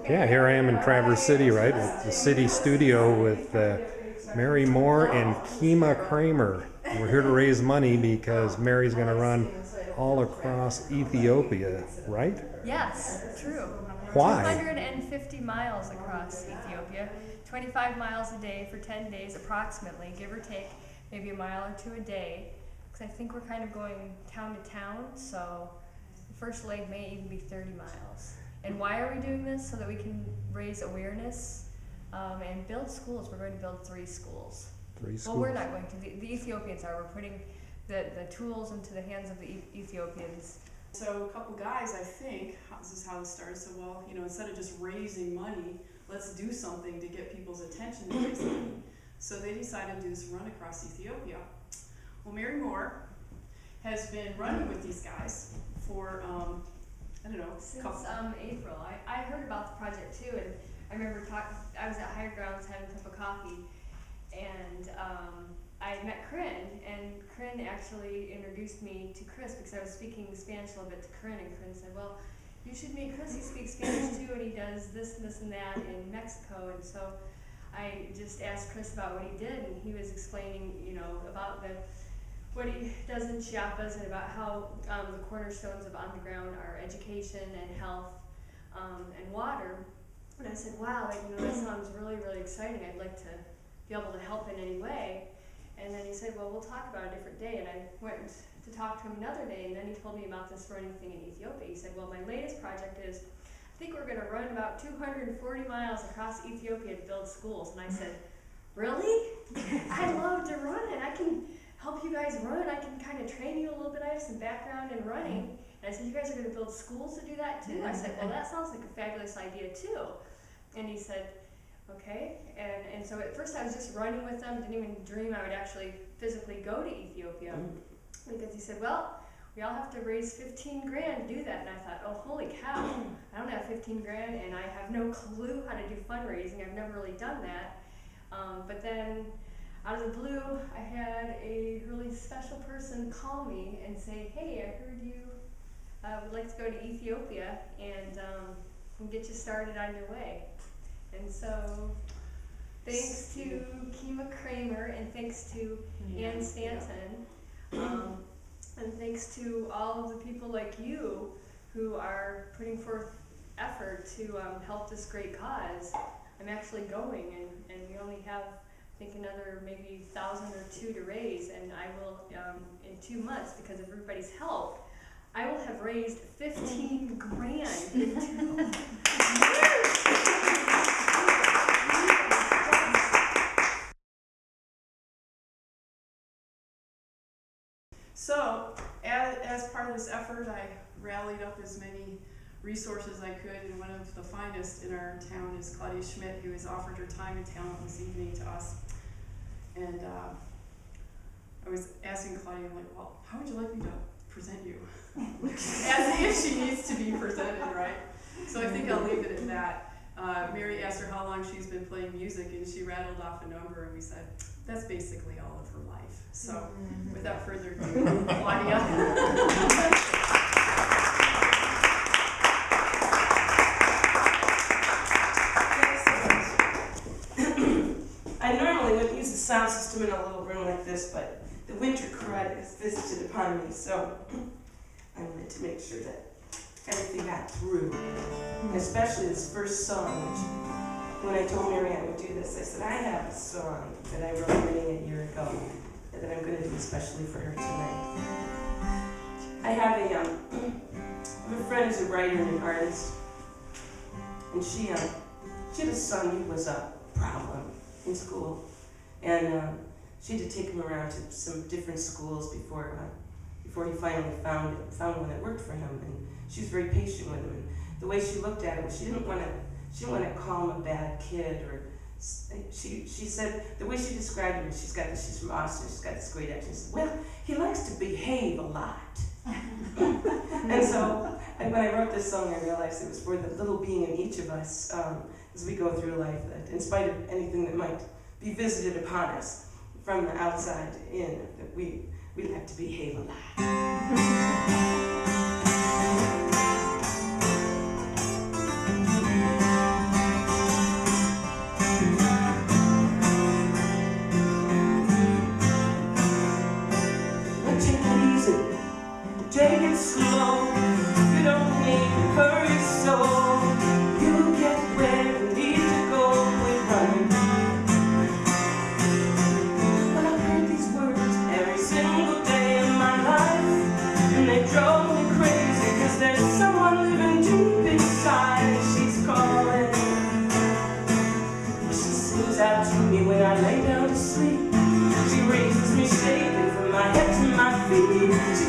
Yeah, here I am in Traverse City, right? At the city studio with Mary Moore and Kima Kramer. We're here to raise money because Mary's going to run all across Ethiopia, right? Yes, true. Why? 250 miles across Ethiopia, 25 miles a day for 10 days approximately, give or take, maybe a mile or two a day. Because I think we're kind of going town to town, so the first leg may even be 30 miles. And why are we doing this? So that we can raise awareness and build schools. We're going to build 3 schools. 3 schools? Well, we're not going to. The Ethiopians are. We're putting the tools into the hands of the Ethiopians. So a couple guys, I think, this is how it started. So, well, you know, instead of just raising money, let's do something to get people's attention to raise money. So they decided to do this run across Ethiopia. Well, Mary Moore has been running with these guys for, I don't know, since April. I heard about the project too, and I remember I was at Higher Grounds having a cup of coffee, and I met Corinne, and Corinne actually introduced me to Chris because I was speaking Spanish a little bit to Corinne, and Corinne said, well, you should meet Chris, he speaks Spanish too, and he does this and this and that in Mexico. And so I just asked Chris about what he did, and he was explaining, you know, about what he does in Chiapas and about how the cornerstones of on the ground are education and health and water. And I said, wow, you know, that sounds really, really exciting. I'd like to be able to help in any way. And then he said, well, we'll talk about a different day. And I went to talk to him another day, and then he told me about this running thing in Ethiopia. He said, well, my latest project is, I think we're going to run about 240 miles across Ethiopia to build schools. And I said, really? I love to run, and I can help you guys run. I can kind of train you a little bit. I have some background in running. And I said, you guys are going to build schools to do that too? I said, well, that sounds like a fabulous idea too. And he said, okay. And so at first I was just running with them, didn't even dream I would actually physically go to Ethiopia. Because he said, well, we all have to raise 15 grand to do that. And I thought, oh, holy cow, I don't have 15 grand and I have no clue how to do fundraising. I've never really done that. But then out of the blue, I had a really special person call me and say, hey, I heard you would like to go to Ethiopia and get you started on your way. And so thanks to Kima Kramer and thanks to Ann Stanton, and thanks to all of the people like you who are putting forth effort to help this great cause, I'm actually going, and we only have, I think, another maybe 1,000 or 2 to raise, and I will, in 2 months, because of everybody's help, I will have raised 15 grand in 2 years. So, as part of this effort, I rallied up as many resources I could, and one of the finest in our town is Claudia Schmidt, who has offered her time and talent this evening to us. And I was asking Claudia, I'm like, well, how would you like me to present you? As if she needs to be presented, right? So I think I'll leave it at that. Mary asked her how long she's been playing music, and she rattled off a number, and we said, that's basically all of her life. So without further ado, Claudia. I normally wouldn't use the sound system in a little room like this, but the winter crud has visited upon me, so I wanted to make sure that everything got through, and especially this first song, which when I told Mary I would do this, I said, I have a song that I wrote many a year ago that I'm going to do especially for her tonight. I have a friend who's a writer and an artist, and she had a son who was a problem in school, and she had to take him around to some different schools before he finally found one that worked for him. And she was very patient with him. And the way she looked at it was she didn't want to call him a bad kid, or she said the way she described him. She's from Austin. She's got this great accent. She said, well, he likes to behave a lot. And so when I wrote this song, I realized it was for the little being in each of us as we go through life, that in spite of anything that might be visited upon us from the outside in, that we like to behave a lot. moving slow. You don't need to hurry, so you get where you need to go with running. But I've heard these words every single day in my life, and they drove me crazy, 'cause there's someone living deep inside, and she's calling. She sings out to me when I lay down to sleep. She raises me shaking from my head to my feet. She